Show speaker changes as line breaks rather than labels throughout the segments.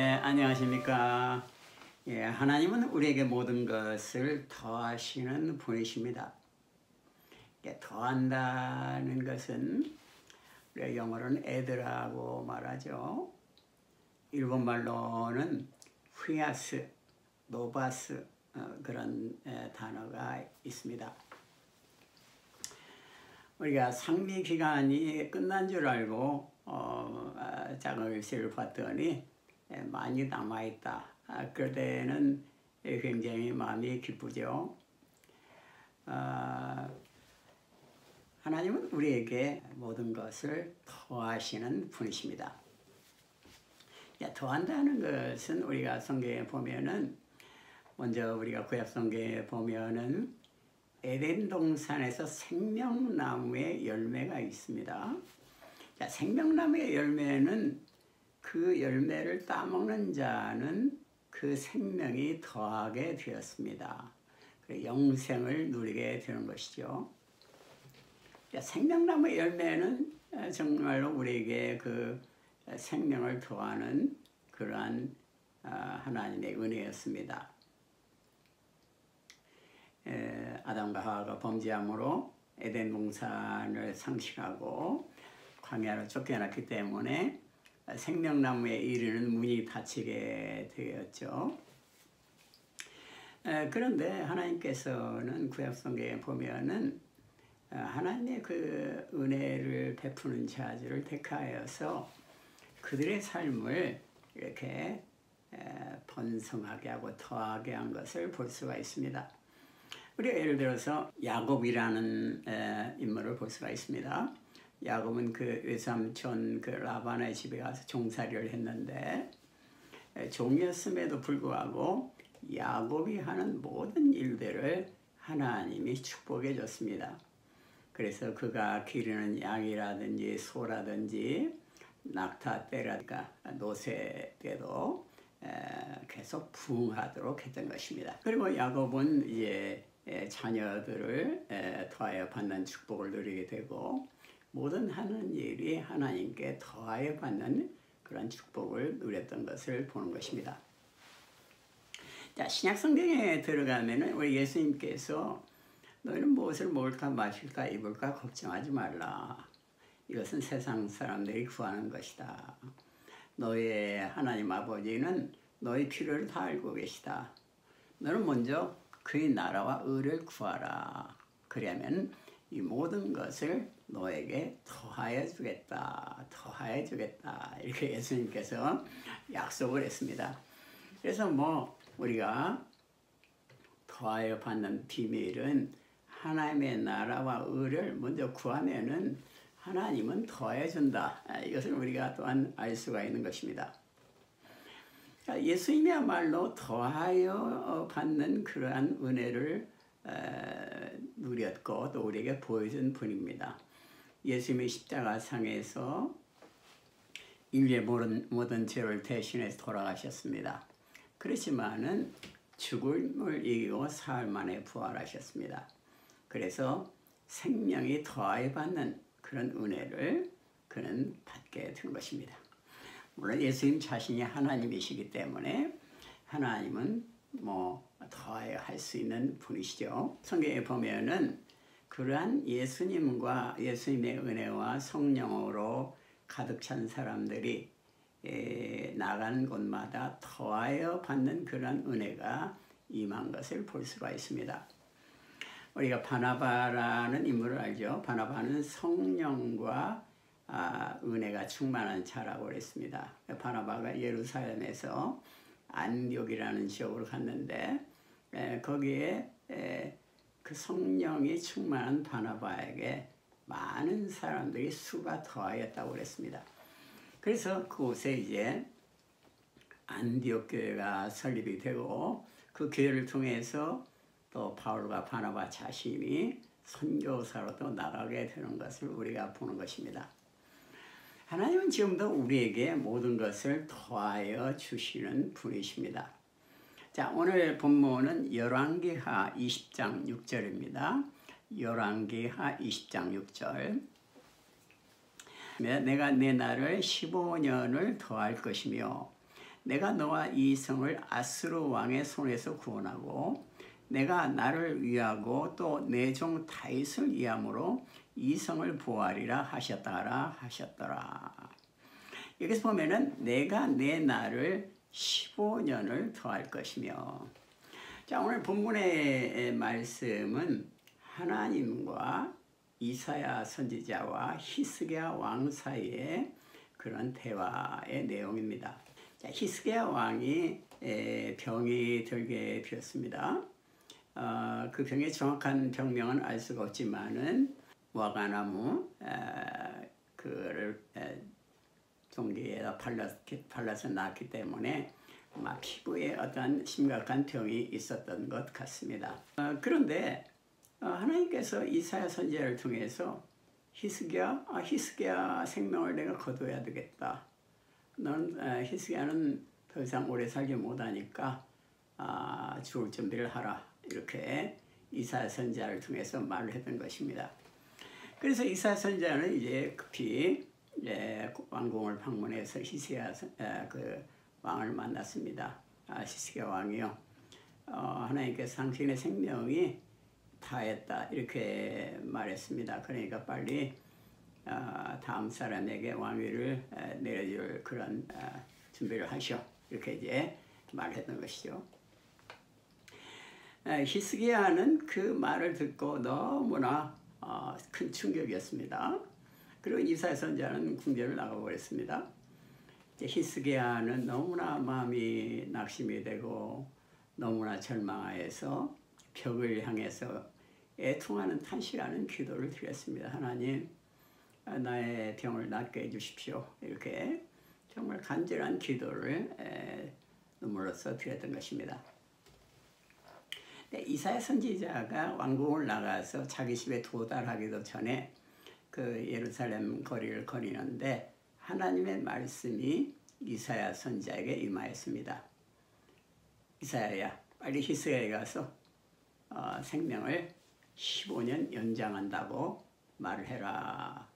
안녕하십니까. 하나님은 우리에게 모든 것을 더하시는 분이십니다. 더한다는 것은 우리가 영어로는 add라고 말하죠. 일본말로는 휘아스, 노바스 그런 단어가 있습니다. 우리가 상미 기간이 끝난 줄 알고 장을세를 봤더니 많이 남아있다. 그럴 때는 굉장히 마음이 기쁘죠. 하나님은 우리에게 모든 것을 더하시는 분이십니다. 더한다는 것은 우리가 성경에 보면은 먼저 우리가 구약 성경에 보면은 에덴 동산에서 생명나무의 열매가 있습니다. 생명나무의 열매는 그 열매를 따먹는 자는 그 생명이 더하게 되었습니다. 영생을 누리게 되는 것이죠. 생명나무의 열매는 정말로 우리에게 그 생명을 더하는 그러한 하나님의 은혜였습니다. 아담과 하와가 범죄함으로 에덴 동산을 상실하고 광야로 쫓겨났기 때문에 생명나무에 이르는 문이 닫히게 되었죠. 그런데 하나님께서는 구약 성경에 보면은 하나님의 그 은혜를 베푸는 자들을 택하여서 그들의 삶을 이렇게 번성하게 하고 더하게 한 것을 볼 수가 있습니다. 우리가 예를 들어서 야곱이라는 인물을 볼 수가 있습니다. 야곱은 그 외삼촌 그 라반의 집에 가서 종살이를 했는데 종이었음에도 불구하고 야곱이 하는 모든 일들을 하나님이 축복해 줬습니다. 그래서 그가 기르는 양이라든지 소라든지 낙타 때라든가 노새 때도 계속 부흥하도록 했던 것입니다. 그리고 야곱은 이제 자녀들을 더하여 받는 축복을 누리게 되고 모든 하는 일이 하나님께 더하여 받는 그런 축복을 누렸던 것을 보는 것입니다. 자, 신약성경에 들어가면은 우리 예수님께서 너희는 무엇을 먹을까 마실까 입을까 걱정하지 말라. 이것은 세상 사람들이 구하는 것이다. 너의 하나님 아버지는 너의 필요를 다 알고 계시다. 너는 먼저 그의 나라와 의를 구하라. 그러면 이 모든 것을 너에게 더하여 주겠다. 더하여 주겠다. 이렇게 예수님께서 약속을 했습니다. 그래서 우리가 더하여 받는 비밀은 하나님의 나라와 의를 먼저 구하면은 하나님은 더하여 준다. 이것을 우리가 또한 알 수가 있는 것입니다. 예수님이야말로 더하여 받는 그러한 은혜를 누렸고 또 우리에게 보여준 분입니다. 예수님의 십자가상에서 인류의 모든 죄를 대신해서 돌아가셨습니다. 그렇지만은 죽음을 이기고 사흘 만에 부활하셨습니다. 그래서 생명이 더하여 받는 그런 은혜를 그는 받게 된 것입니다. 물론 예수님 자신이 하나님이시기 때문에 하나님은 더하여 할 수 있는 분이시죠. 성경에 보면은 그러한 예수님과 예수님의 은혜와 성령으로 가득 찬 사람들이 나가는 곳마다 더하여 받는 그런 은혜가 임한 것을 볼 수가 있습니다. 우리가 바나바라는 인물을 알죠. 바나바는 성령과 은혜가 충만한 자라고 그랬습니다. 바나바가 예루살렘에서 안디옥이라는 지역으로 갔는데 거기에 그 성령이 충만한 바나바에게 많은 사람들이 수가 더하였다고 그랬습니다. 그래서 그곳에 이제 안디옥 교회가 설립이 되고 그 교회를 통해서 또 바울과 바나바 자신이 선교사로 또 나가게 되는 것을 우리가 보는 것입니다. 하나님은 지금도 우리에게 모든 것을 더하여 주시는 분이십니다. 자, 오늘 본문은 열왕기하 20장 6절입니다. 열왕기하 20장 6절. 내가 내 날을 15년을 더할 것이며 내가 너와 이 성을 아수르 왕의 손에서 구원하고 내가 나를 위하고 또 내 종 다윗을 위함으로 이 성을 보호하리라 하셨더라. 여기서 보면은 내가 내 날을 15년을 더할 것이며, 자, 오늘 본문의 말씀은 하나님과 이사야 선지자와 히스기야 왕 사이의 그런 대화의 내용입니다. 자, 히스기야 왕이 병이 들게 되었습니다. 그 병의 정확한 병명은 알 수가 없지만은 와가나무 그를 종기에다 발라서 낳았기 때문에 아마 피부에 어떤 심각한 병이 있었던 것 같습니다. 그런데 하나님께서 이사야 선지자를 통해서 히스기야 생명을 내가 거둬야 되겠다. 너는 히스기야는 더 이상 오래 살지 못하니까 죽을 준비를 하라. 이렇게 이사야 선지자를 통해서 말을 했던 것입니다. 그래서 이사야 선지자는 이제 급히 왕궁을 방문해서 히스기야 그 왕을 만났습니다. 히스기야 왕이요, 하나님께서 당신의 생명이 다했다 이렇게 말했습니다. 그러니까 빨리 다음 사람에게 왕위를 내려줄 그런 준비를 하시오. 이렇게 이제 말했던 것이죠. 히스기야는 그 말을 듣고 너무나 큰 충격이었습니다. 그리고 이사야 선지자는 궁전을 나가버렸습니다. 히스기야는 너무나 마음이 낙심이 되고 너무나 절망하여서 벽을 향해서 애통하는 탄식하는 기도를 드렸습니다. 하나님, 나의 병을 낫게 해주십시오. 이렇게 정말 간절한 기도를 눈물로써 드렸던 것입니다. 이사야 선지자가 왕궁을 나가서 자기 집에 도달하기도 전에 그 예루살렘 거리를 거니는데 하나님의 말씀이 이사야 선지자에게 임하였습니다. 이사야야, 빨리 히스기야에 가서 생명을 15년 연장한다고 말을 해라.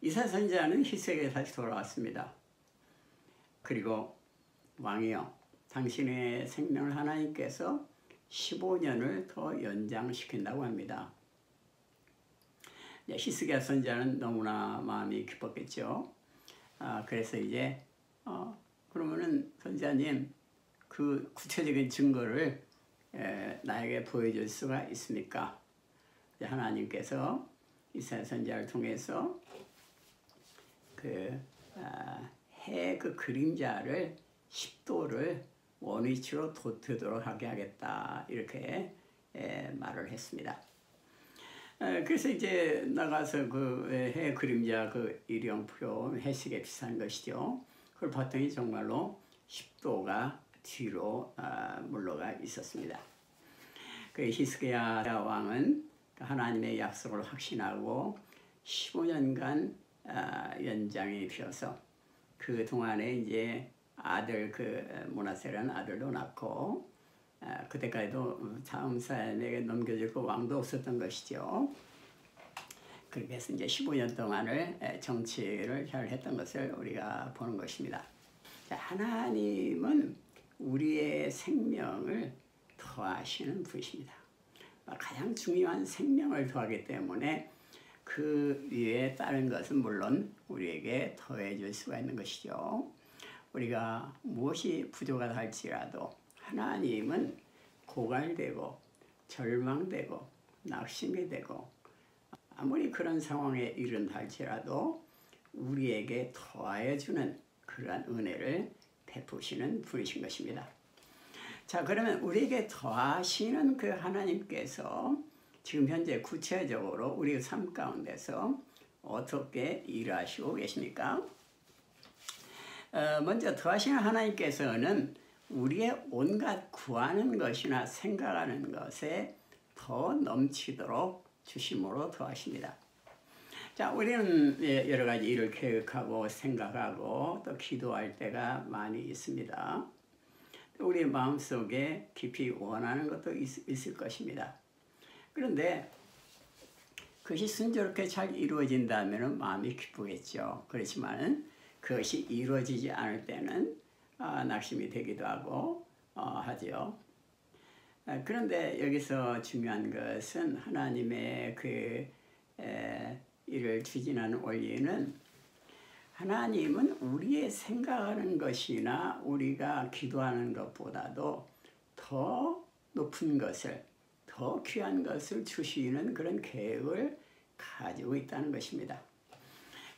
이사야 선지자는 히스기야에 다시 돌아왔습니다. 그리고 왕이여, 당신의 생명을 하나님께서 15년을 더 연장시킨다고 합니다. 히스기야 선지자는 너무나 마음이 기뻤겠죠. 그래서 이제 그러면은 선지자님, 그 구체적인 증거를 나에게 보여줄 수가 있습니까? 하나님께서 이사야 선지자를 통해서 해 그 그림자를 10도를 원위치로 돋도록 하게 하겠다 이렇게 말을 했습니다. 그래서 이제 나가서 그 해 그림자 그 일형표 해식에 비슷한 것이죠. 그걸 봤더니 정말로 10도가 뒤로 물러가 있었습니다. 그 히스기야 왕은 하나님의 약속을 확신하고 15년간 연장이 되어서 그 동안에 이제 아들 그 므낫세라는 아들도 낳고 그때까지도 다음 사람에게 넘겨줄 그 왕도 없었던 것이죠. 그렇게 해서 이제 15년 동안을 정치를 잘 했던 것을 우리가 보는 것입니다. 자, 하나님은 우리의 생명을 더하시는 분이십니다. 가장 중요한 생명을 더하기 때문에 그 위에 다른 것은 물론 우리에게 더해 줄 수가 있는 것이죠. 우리가 무엇이 부족하다 할지라도 하나님은 고갈되고 절망되고 낙심이 되고 아무리 그런 상황에 이른다 할지라도 우리에게 더하여 주는 그러한 은혜를 베푸시는 분이신 것입니다. 자, 그러면 우리에게 더하시는 그 하나님께서 지금 현재 구체적으로 우리 삶 가운데서 어떻게 일하시고 계십니까? 먼저 더하시는 하나님께서는 우리의 온갖 구하는 것이나 생각하는 것에 더 넘치도록 주심으로 더하십니다. 자, 우리는 여러 가지 일을 계획하고 생각하고 또 기도할 때가 많이 있습니다. 우리 마음속에 깊이 원하는 것도 있을 것입니다. 그런데 그것이 순조롭게 잘 이루어진다면 마음이 기쁘겠죠. 그렇지만 그것이 이루어지지 않을 때는 낙심이 되기도 하고 하죠. 그런데 여기서 중요한 것은 하나님의 이를 추진하는 원리는 하나님은 우리의 생각하는 것이나 우리가 기도하는 것보다도 더 높은 것을, 더 귀한 것을 주시는 그런 계획을 가지고 있다는 것입니다.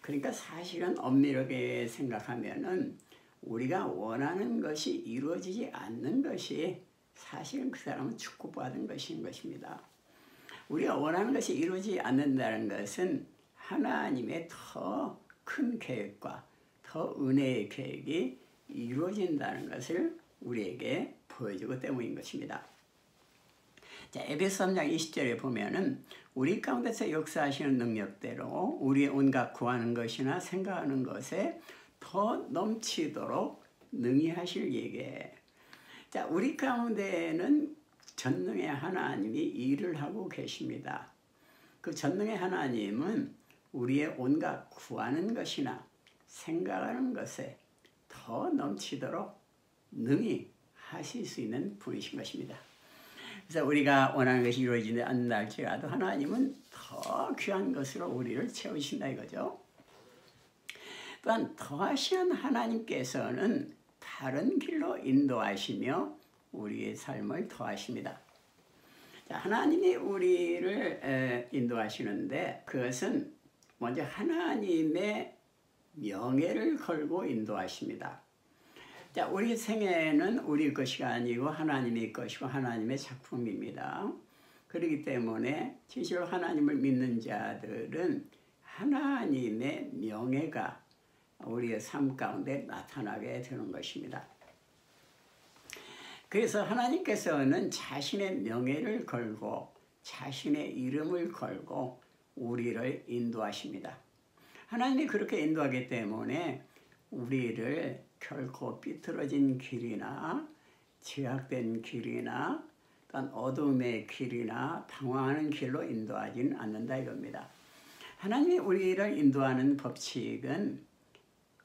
그러니까 사실은 엄밀하게 생각하면은 우리가 원하는 것이 이루어지지 않는 것이 사실은 그 사람은 축복받은 것인 것입니다. 우리가 원하는 것이 이루어지지 않는다는 것은 하나님의 더 큰 계획과 더 은혜의 계획이 이루어진다는 것을 우리에게 보여주기 때문인 것입니다. 자, 에베소 3장 20절에 보면은 우리 가운데서 역사하시는 능력대로 우리의 온갖 구하는 것이나 생각하는 것에 더 넘치도록 능히 하실 예게. 자, 우리 가운데에는 전능의 하나님이 일을 하고 계십니다. 그 전능의 하나님은 우리의 온갖 구하는 것이나 생각하는 것에 더 넘치도록 능히 하실 수 있는 분이신 것입니다. 그래서 우리가 원하는 것이 이루어지지 않는다 할지라도 하나님은 더 귀한 것으로 우리를 채우신다 이거죠. 또한 더하시는 하나님께서는 다른 길로 인도하시며 우리의 삶을 더하십니다. 자, 하나님이 우리를 인도하시는데 그것은 먼저 하나님의 명예를 걸고 인도하십니다. 자, 우리 생애는 우리 것이 아니고 하나님의 것이고 하나님의 작품입니다. 그렇기 때문에 진실로 하나님을 믿는 자들은 하나님의 명예가 우리의 삶 가운데 나타나게 되는 것입니다. 그래서 하나님께서는 자신의 명예를 걸고 자신의 이름을 걸고 우리를 인도하십니다. 하나님이 그렇게 인도하기 때문에 우리를 결코 삐뚤어진 길이나 제약된 길이나 또한 어둠의 길이나 방황하는 길로 인도하지는 않는다 이겁니다. 하나님이 우리를 인도하는 법칙은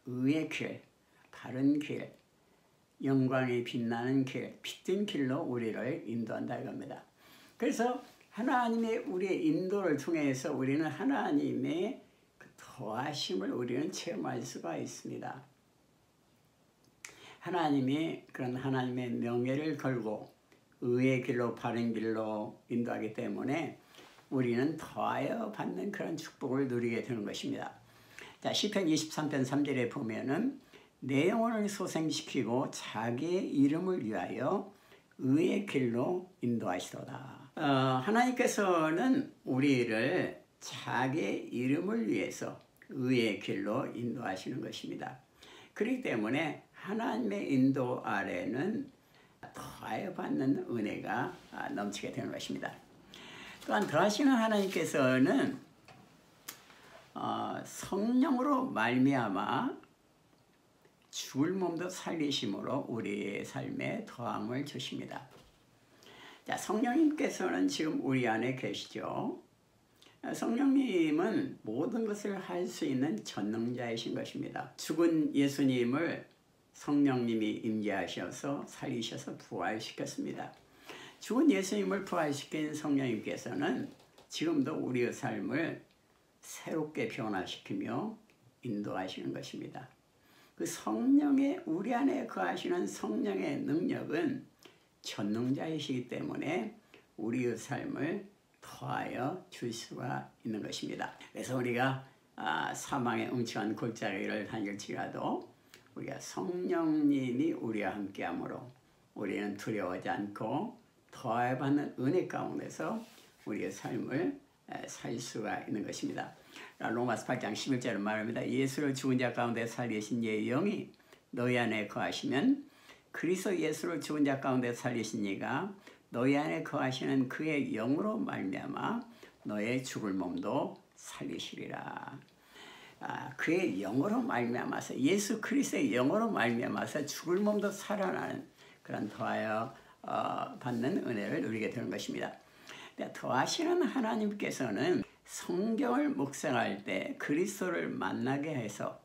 의의 길, 바른 길, 영광이 빛나는 길, 빛든 길로 우리를 인도한다 이겁니다. 그래서 하나님의 우리의 인도를 통해서 우리는 하나님의 그 더하심을 우리는 체험할 수가 있습니다. 하나님이 그런 하나님의 명예를 걸고 의의 길로 바른 길로 인도하기 때문에 우리는 더하여 받는 그런 축복을 누리게 되는 것입니다. 자, 시편 23편 3절에 보면은 내 영혼을 소생시키고 자기의 이름을 위하여 의의 길로 인도하시도다. 하나님께서는 우리를 자기의 이름을 위해서 의의 길로 인도하시는 것입니다. 그렇기 때문에 하나님의 인도 아래는 더하여 받는 은혜가 넘치게 되는 것입니다. 또한 더하시는 하나님께서는 성령으로 말미암아 죽을 몸도 살리심으로 우리의 삶에 더함을 주십니다. 자, 성령님께서는 지금 우리 안에 계시죠. 성령님은 모든 것을 할 수 있는 전능자이신 것입니다. 죽은 예수님을 성령님이 임재하셔서 살리셔서 부활시켰습니다. 죽은 예수님을 부활시킨 성령님께서는 지금도 우리의 삶을 새롭게 변화시키며 인도하시는 것입니다. 그 성령의 우리 안에 거하시는 성령의 능력은 전능자이시기 때문에 우리의 삶을 더하여 줄 수가 있는 것입니다. 그래서 우리가 사망의 음침한 골짜기를 다닐지라도 우리가 성령님이 우리와 함께함으로 우리는 두려워하지 않고 더하여 받는 은혜 가운데서 우리의 삶을 살 수가 있는 것입니다. 로마서 8장 11절은 말합니다. 예수를 죽은 자 가운데 살리신 이의 영이 너희 안에 거하시면 그리스도 예수를 죽은 자 가운데 살리신 이가 너희 안에 거하시는 그의 영으로 말미암아 너의 죽을 몸도 살리시리라. 그의 영으로 말미암아서 예수 그리스도의 영으로 말미암아서 죽을 몸도 살아나는 그런 더하여 받는 은혜를 누리게 되는 것입니다. 더하시는 하나님께서는 성경을 묵상할 때 그리스도를 만나게 해서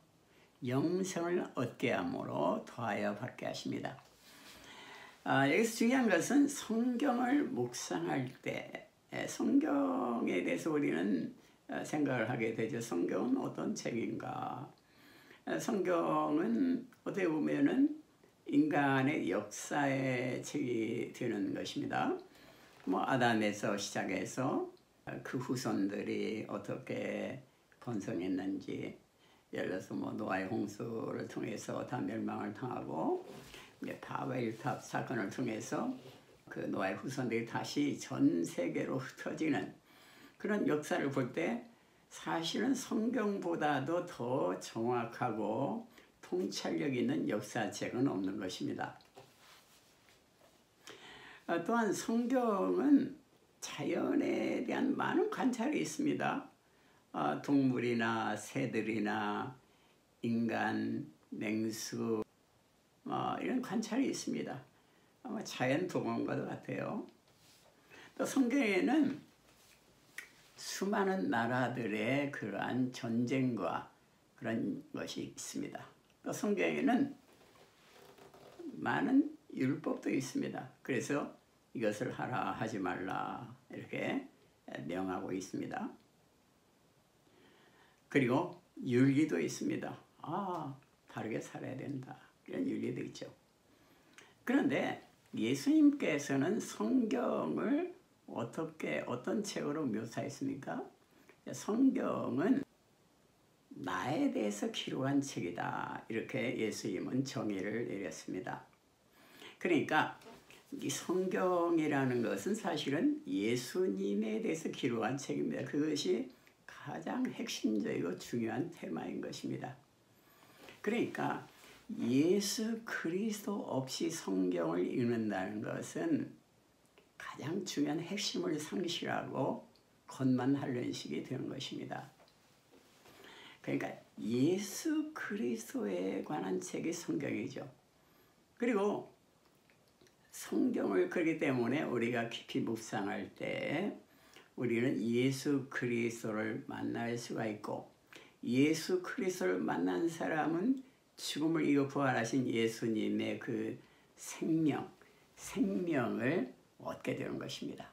영생을 얻게 함으로 더하여 받게 하십니다. 여기서 중요한 것은 성경을 묵상할 때 성경에 대해서 우리는 생각을 하게 되죠. 성경은 어떤 책인가? 성경은 어떻게 보면은 인간의 역사의 책이 되는 것입니다. 아담에서 시작해서 그 후손들이 어떻게 번성했는지, 예를 들어서 노아의 홍수를 통해서 다 멸망을 당하고, 바벨탑 사건을 통해서 그 노아의 후손들이 다시 전 세계로 흩어지는 그런 역사를 볼 때 사실은 성경보다도 더 정확하고 통찰력 있는 역사책은 없는 것입니다. 또한 성경은 자연에 대한 많은 관찰이 있습니다. 동물이나 새들이나 인간, 맹수 이런 관찰이 있습니다. 아마 자연 동원과도 같아요. 또 성경에는 수많은 나라들의 그러한 전쟁과 그런 것이 있습니다. 또 성경에는 많은 율법도 있습니다. 그래서 이것을 하라 하지 말라 이렇게 명하고 있습니다. 그리고 윤리도 있습니다. 바르게 살아야 된다. 이런 윤리도 있죠. 그런데 예수님께서는 성경을 어떤 책으로 묘사했습니까? 성경은 나에 대해서 기록한 책이다. 이렇게 예수님은 정의를 내렸습니다. 그러니까 이 성경이라는 것은 사실은 예수님에 대해서 기록한 책입니다. 그것이 가장 핵심적이고 중요한 테마인 것입니다. 그러니까 예수 그리스도 없이 성경을 읽는다는 것은 가장 중요한 핵심을 상실하고 겉만 하려는 식이 되는 것입니다. 그러니까 예수 그리스도에 관한 책이 성경이죠. 그리고 성경을 그렇기 때문에 우리가 깊이 묵상할 때 우리는 예수 그리스도를 만날 수가 있고, 예수 그리스도를 만난 사람은 죽음을 이겨 부활하신 예수님의 그 생명을 얻게 되는 것입니다.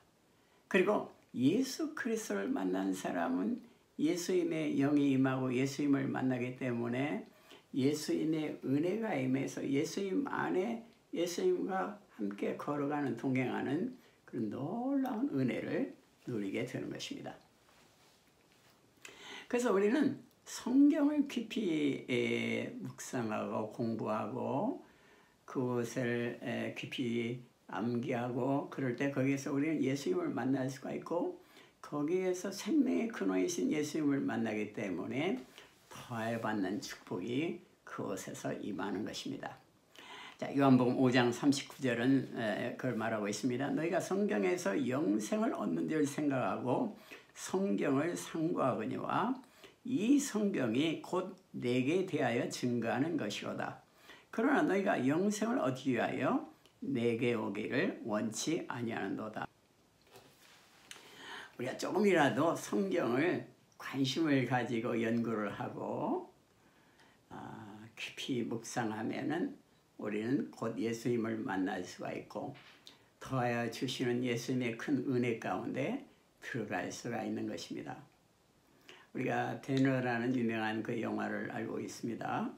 그리고 예수 그리스도를 만난 사람은 예수님의 영이 임하고 예수님을 만나기 때문에 예수님의 은혜가 임해서 예수님 안에 예수님과 함께 걸어가는 동행하는 그런 놀라운 은혜를 누리게 되는 것입니다. 그래서 우리는 성경을 깊이 묵상하고 공부하고 그것을 깊이 암기하고 그럴 때 거기에서 우리는 예수님을 만날 수가 있고, 거기에서 생명의 근원이신 예수님을 만나기 때문에 더하여 받는 축복이 그곳에서 임하는 것입니다. 자, 요한복음 5장 39절은 그걸 말하고 있습니다. 너희가 성경에서 영생을 얻는 줄 생각하고 성경을 상고하거니와 이 성경이 곧 내게 대하여 증거하는 것이로다. 그러나 너희가 영생을 얻기 위하여 내게 오기를 원치 아니하는도다. 우리가 조금이라도 성경을 관심을 가지고 연구를 하고 깊이 묵상하면은 우리는 곧 예수님을 만날 수가 있고 더하여 주시는 예수님의 큰 은혜 가운데 들어갈 수가 있는 것입니다. 우리가 배너라는 유명한 그 영화를 알고 있습니다.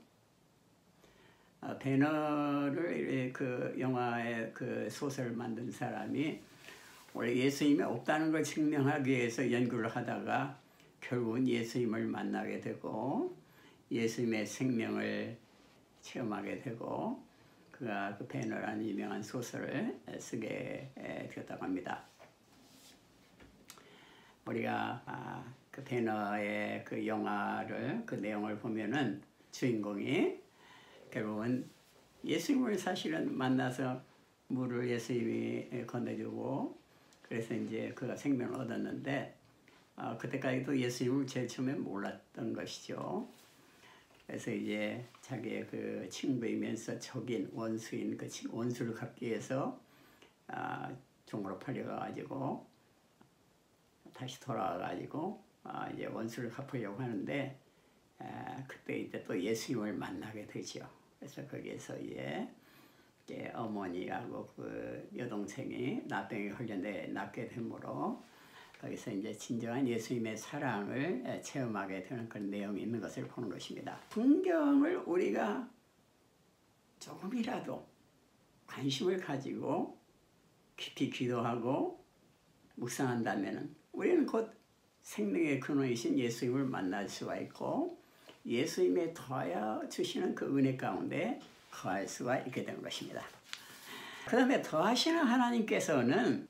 배너를 그 영화의 그 소설을 만든 사람이 원래 예수님이 없다는 걸 증명하기 위해서 연구를 하다가 결국은 예수님을 만나게 되고 예수님의 생명을 체험하게 되고 그가 그 배너라는 유명한 소설을 쓰게 되었다고 합니다. 우리가 그 배너의 그 영화를 그 내용을 보면은 주인공이 결국은 예수님을 사실은 만나서 물을 예수님이 건네주고 그래서 이제 그가 생명을 얻었는데 그때까지도 예수님을 제일 처음에 몰랐던 것이죠. 그래서 이제 자기의 그 친구이면서 적인 원수인 그 원수를 갚기 위해서 종으로 팔려가지고 다시 돌아와가지고 이제 원수를 갚으려고 하는데 그때 이제 또 예수님을 만나게 되죠. 그래서 거기에서 이제 어머니하고 그 여동생이 나병에 걸려 낳게 되므로 거기서 이제 진정한 예수님의 사랑을 체험하게 되는 그런 내용이 있는 것을 보는 것입니다. 성경을 우리가 조금이라도 관심을 가지고 깊이 기도하고 묵상한다면 우리는 곧 생명의 근원이신 예수님을 만날 수가 있고 예수님의 더하여 주시는 그 은혜 가운데 거할 수가 있게 되는 것입니다. 그 다음에 더하시는 하나님께서는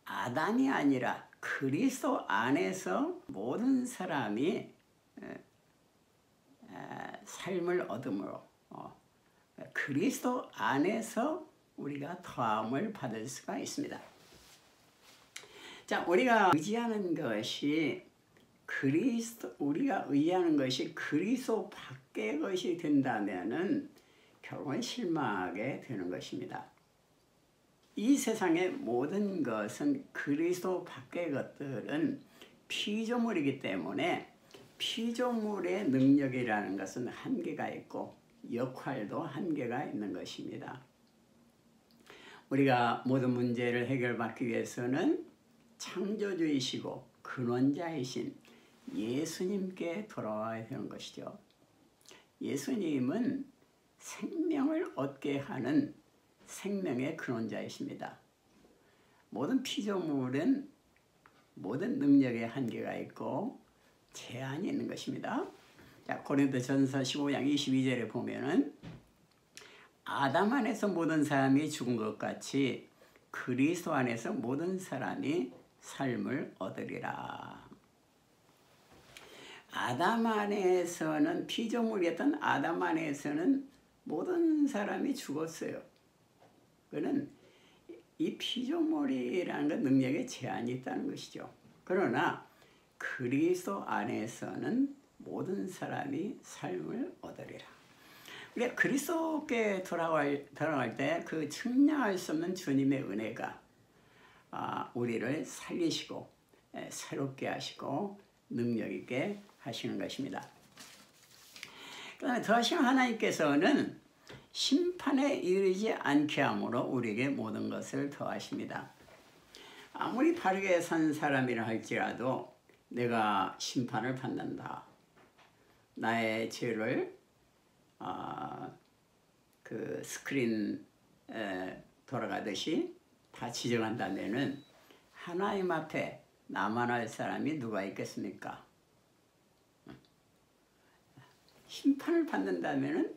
아담이 아니라 그리스도 안에서 모든 사람이 삶을 얻음으로 그리스도 안에서 우리가 더함을 받을 수가 있습니다. 자, 우리가 의지하는 것이 우리가 의지하는 것이 그리스도 밖의 것이 된다면은 결국은 실망하게 되는 것입니다. 이 세상의 모든 것은 그리스도 밖의 것들은 피조물이기 때문에 피조물의 능력이라는 것은 한계가 있고 역할도 한계가 있는 것입니다. 우리가 모든 문제를 해결받기 위해서는 창조주이시고 근원자이신 예수님께 돌아와야 되는 것이죠. 예수님은 생명을 얻게 하는 생명의 근원자이십니다. 모든 피조물은 모든 능력에 한계가 있고 제한이 있는 것입니다. 자, 고린도전서 15장 22절에 보면은 아담 안에서 모든 사람이 죽은 것 같이 그리스도 안에서 모든 사람이 삶을 얻으리라. 아담 안에서는 피조물이었던 아담 안에서는 모든 사람이 죽었어요. 그는 이 피조물이라는 것 능력에 제한이 있다는 것이죠. 그러나 그리스도 안에서는 모든 사람이 삶을 얻으리라. 우리가 그리스도께 돌아갈 때 그 측량할 수 없는 주님의 은혜가 우리를 살리시고 새롭게 하시고 능력 있게 하시는 것입니다. 그다음에 더하시는 하나님께서는 심판에 이르지 않게 함으로 우리에게 모든 것을 더하십니다. 아무리 바르게 산 사람이라 할지라도 내가 심판을 받는다. 나의 죄를 그 스크린 돌아가듯이 다 지정한다면은 하나님 앞에 나만 할 사람이 누가 있겠습니까? 심판을 받는다면은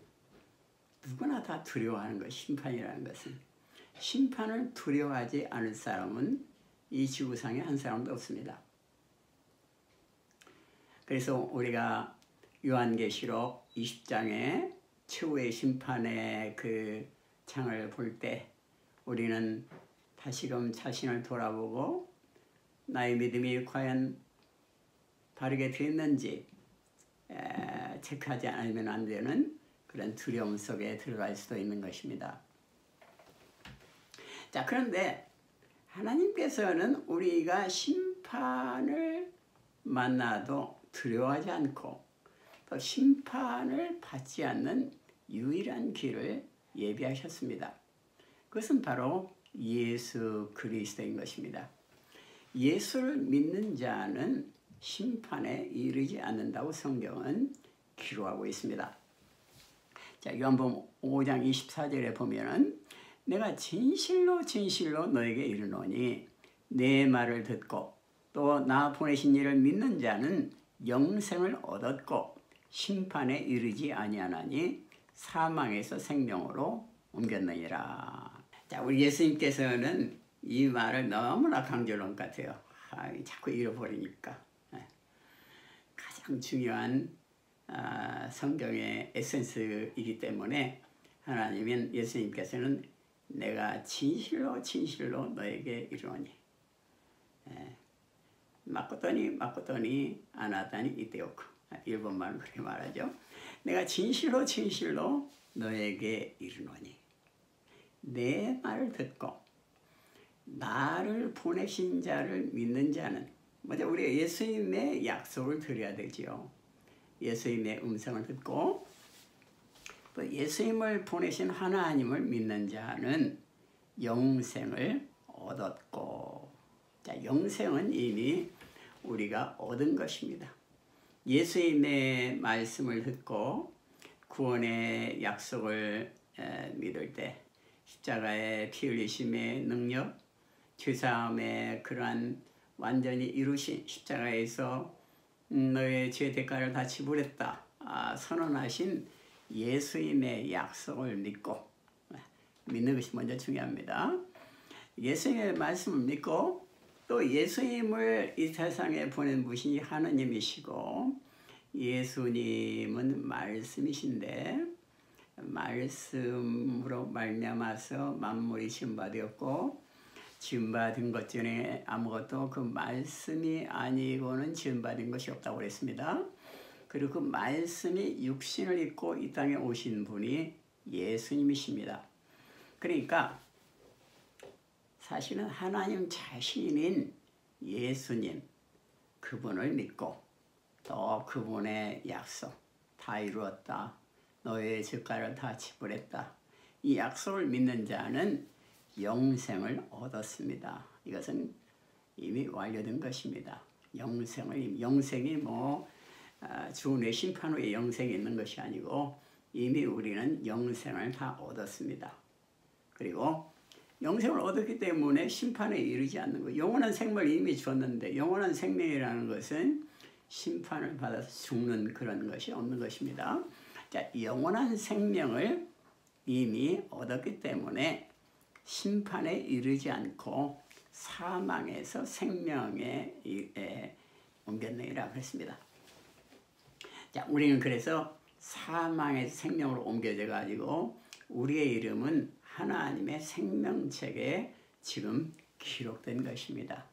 누구나 다 두려워하는 것, 심판이라는 것은. 심판을 두려워하지 않을 사람은 이 지구상에 한 사람도 없습니다. 그래서 우리가 요한계시록 20장에 최후의 심판의 그 장을 볼 때 우리는 다시금 자신을 돌아보고 나의 믿음이 과연 바르게 되었는지 체크하지 않으면 안 되는 그런 두려움 속에 들어갈 수도 있는 것입니다. 자, 그런데 하나님께서는 우리가 심판을 만나도 두려워하지 않고 또 심판을 받지 않는 유일한 길을 예비하셨습니다. 그것은 바로 예수 그리스도인 것입니다. 예수를 믿는 자는 심판에 이르지 않는다고 성경은 기록하고 있습니다. 자, 요한복음 5장 24절에 보면은 내가 진실로 진실로 너에게 이르노니 내 말을 듣고 또 나 보내신 이를 믿는 자는 영생을 얻었고 심판에 이르지 아니하나니 사망에서 생명으로 옮겼느니라. 자, 우리 예수님께서는 이 말을 너무나 강조한 것 같아요. 자꾸 잃어버리니까. 가장 중요한 성경의 에센스이기 때문에 하나님은 예수님께서는 내가 진실로 진실로 너에게 이르노니 맞고더니 안 하다니 이때오고 일본말은 그렇게 말하죠. 내가 진실로 진실로 너에게 이르노니 내 말을 듣고 나를 보내신 자를 믿는 자는 먼저 우리가 예수님의 약속을 드려야 되지요. 예수님의 음성을 듣고 또 예수님을 보내신 하나님을 믿는 자는 영생을 얻었고, 자, 영생은 이미 우리가 얻은 것입니다. 예수님의 말씀을 듣고 구원의 약속을 믿을 때 십자가의 피 흘리심의 능력, 죄사함의 그러한 완전히 이루신 십자가에서 너의 죄 대가를 다 지불했다 선언하신 예수님의 약속을 믿고, 믿는 것이 먼저 중요합니다. 예수님의 말씀을 믿고 또 예수님을 이 세상에 보낸 분이 하느님이시고 예수님은 말씀이신데 말씀으로 말미암아서 만물이 지음받았고 지음받은 것 중에 아무것도 그 말씀이 아니고는 지음받은 것이 없다고 그랬습니다. 그리고 그 말씀이 육신을 입고 이 땅에 오신 분이 예수님이십니다. 그러니까 사실은 하나님 자신인 예수님, 그분을 믿고 또 그분의 약속 다 이루었다, 너의 죄가를 다 지불했다, 이 약속을 믿는 자는 영생을 얻었습니다. 이것은 이미 완료된 것입니다. 영생이 뭐 죽은 후에 심판 후에 영생이 있는 것이 아니고 이미 우리는 영생을 다 얻었습니다. 그리고 영생을 얻었기 때문에 심판에 이르지 않는 것. 영원한 생명을 이미 줬는데 영원한 생명이라는 것은 심판을 받아서 죽는 그런 것이 없는 것입니다. 자, 영원한 생명을 이미 얻었기 때문에 심판에 이르지 않고 사망에서 생명에 옮겼느니라 그랬습니다. 자, 우리는 그래서 사망에서 생명으로 옮겨져 가지고 우리의 이름은 하나님의 생명책에 지금 기록된 것입니다.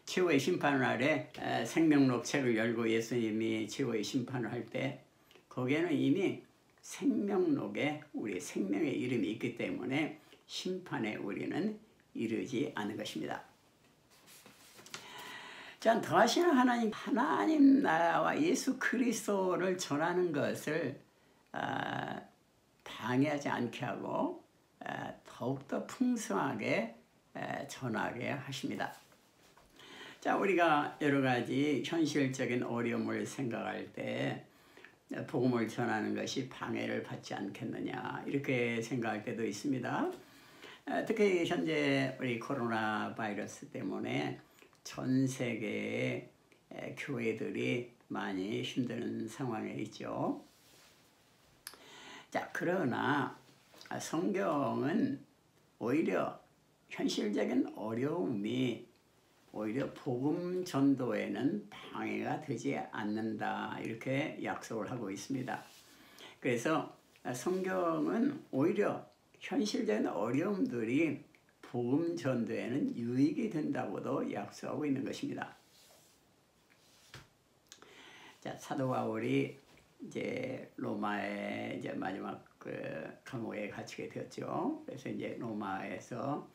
최후의 심판 날에 생명록 책을 열고 예수님이 최후의 심판을 할 때 거기에는 이미 생명록에 우리 생명의 이름이 있기 때문에 심판에 우리는 이르지 않은 것입니다. 자, 더하시는 하나님 나라와 예수 그리스도를 전하는 것을 방해하지 않게 하고 더욱더 풍성하게 전하게 하십니다. 자, 우리가 여러 가지 현실적인 어려움을 생각할 때 복음을 전하는 것이 방해를 받지 않겠느냐 이렇게 생각할 때도 있습니다. 특히 현재 우리 코로나 바이러스 때문에 전 세계의 교회들이 많이 힘든 상황에 있죠. 자, 그러나 성경은 오히려 현실적인 어려움이 오히려 복음 전도에는 방해가 되지 않는다 이렇게 약속을 하고 있습니다. 그래서 성경은 오히려 현실적인 어려움들이 복음 전도에는 유익이 된다고도 약속하고 있는 것입니다. 자, 사도 바울이 이제 로마에 이제 마지막 감옥에 갇히게 되었죠. 그래서 이제 로마에서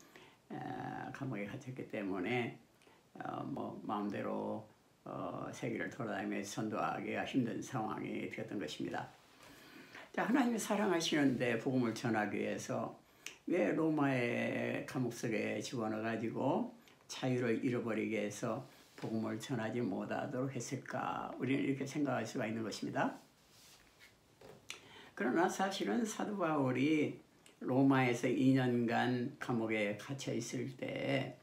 감옥에 갇혔기 때문에 뭐 마음대로 세계를 돌아다니면서 전도하기가 힘든 상황이 되었던 것입니다. 자, 하나님이 사랑하시는데 복음을 전하기 위해서 왜 로마의 감옥 속에 집어넣어가지고 자유를 잃어버리게 해서 복음을 전하지 못하도록 했을까? 우리는 이렇게 생각할 수가 있는 것입니다. 그러나 사실은 사도 바울이 로마에서 2년간 감옥에 갇혀 있을 때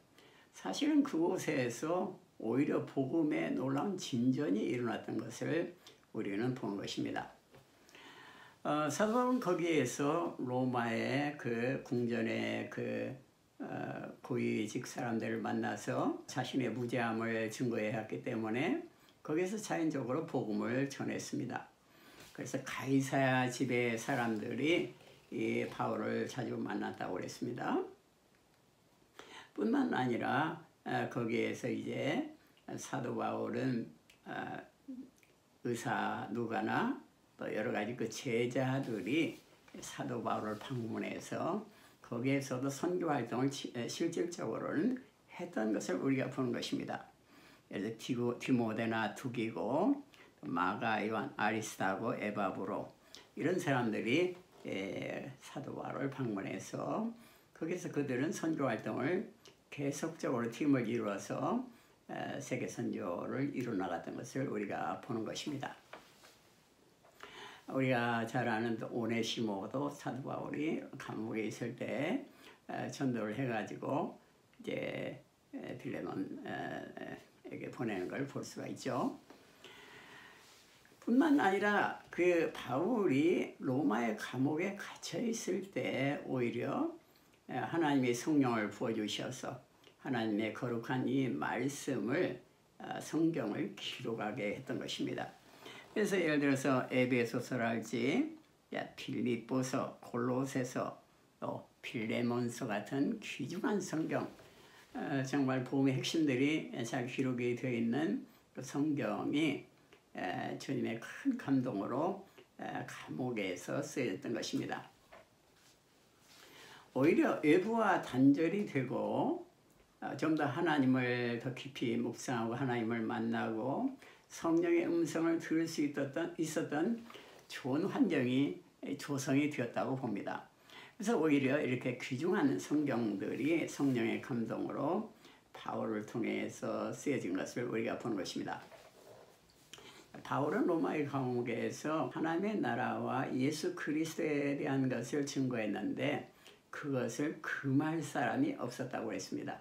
사실은 그곳에서 오히려 복음의 놀라운 진전이 일어났던 것을 우리는 본 것입니다. 사도 바울은 거기에서 로마의 그 궁전의 고위직 사람들을 만나서 자신의 무죄함을 증거해야 했기 때문에 거기에서 자연적으로 복음을 전했습니다. 그래서 가이사야 집의 사람들이 이 바울을 자주 만났다고 그랬습니다. 뿐만 아니라 거기에서 이제 사도 바울은 의사 누가나 또 여러 가지 그 제자들이 사도 바울을 방문해서 거기에서도 선교 활동을 실질적으로는 했던 것을 우리가 보는 것입니다. 예를 들어 디모데나 두기고 마가, 요한, 아리스타고, 에바브로 이런 사람들이 사도 바울을 방문해서 거기서 그들은 선교 활동을 계속적으로 팀을 이루어서 세계 선교를 이루어나갔던 것을 우리가 보는 것입니다. 우리가 잘 아는 오네시모도 사도 바울이 감옥에 있을 때 전도를 해가지고 이제 빌레몬에게 보내는 걸 볼 수가 있죠. 뿐만 아니라 그 바울이 로마의 감옥에 갇혀 있을 때 오히려 하나님의 성령을 부어주셔서 하나님의 거룩한 이 말씀을 성경을 기록하게 했던 것입니다. 그래서 예를 들어서 에베소서랄지 빌립보서, 골로새서, 또 빌레몬서 같은 귀중한 성경, 정말 복음의 핵심들이 잘 기록이 되어 있는 그 성경이 주님의 큰 감동으로 감옥에서 쓰여졌던 것입니다. 오히려 외부와 단절이 되고 좀 더 하나님을 더 깊이 묵상하고 하나님을 만나고 성령의 음성을 들을 수 있었던 좋은 환경이 조성이 되었다고 봅니다. 그래서 오히려 이렇게 귀중한 성경들이 성령의 감동으로 바울을 통해서 쓰여진 것을 우리가 보는 것입니다. 바울은 로마의 감옥에서 하나님의 나라와 예수 그리스도에 대한 것을 증거했는데 그것을 금할 사람이 없었다고 했습니다.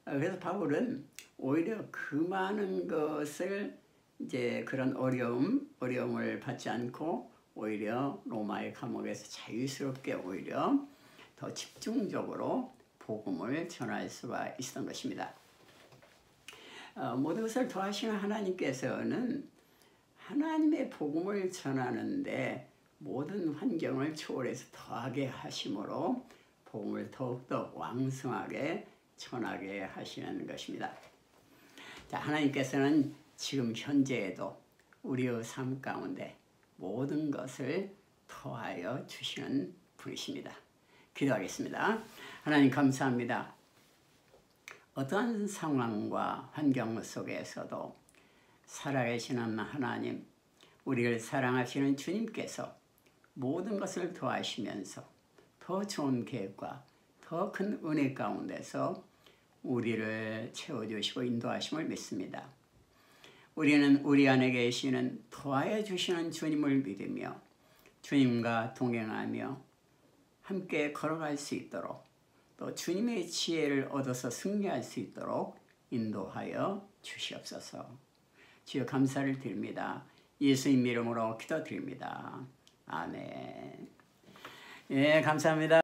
그래서 바울은 오히려 금하는 것을 이제 그런 어려움을 받지 않고 오히려 로마의 감옥에서 자유스럽게 오히려 더 집중적으로 복음을 전할 수가 있었던 것입니다. 모든 것을 더하시는 하나님께서는 하나님의 복음을 전하는데 모든 환경을 초월해서 더하게 하심으로 복음을 더욱더 왕성하게 전하게 하시는 것입니다. 자, 하나님께서는 지금 현재에도 우리의 삶 가운데 모든 것을 더하여 주시는 분이십니다. 기도하겠습니다. 하나님 감사합니다. 어떠한 상황과 환경 속에서도 살아계시는 하나님, 우리를 사랑하시는 주님께서 모든 것을 더하시면서 더 좋은 계획과 더 큰 은혜 가운데서 우리를 채워주시고 인도하심을 믿습니다. 우리는 우리 안에 계시는 더하여 주시는 주님을 믿으며 주님과 동행하며 함께 걸어갈 수 있도록 또 주님의 지혜를 얻어서 승리할 수 있도록 인도하여 주시옵소서. 주여 감사를 드립니다. 예수님 이름으로 기도드립니다. 아멘. 예, 감사합니다.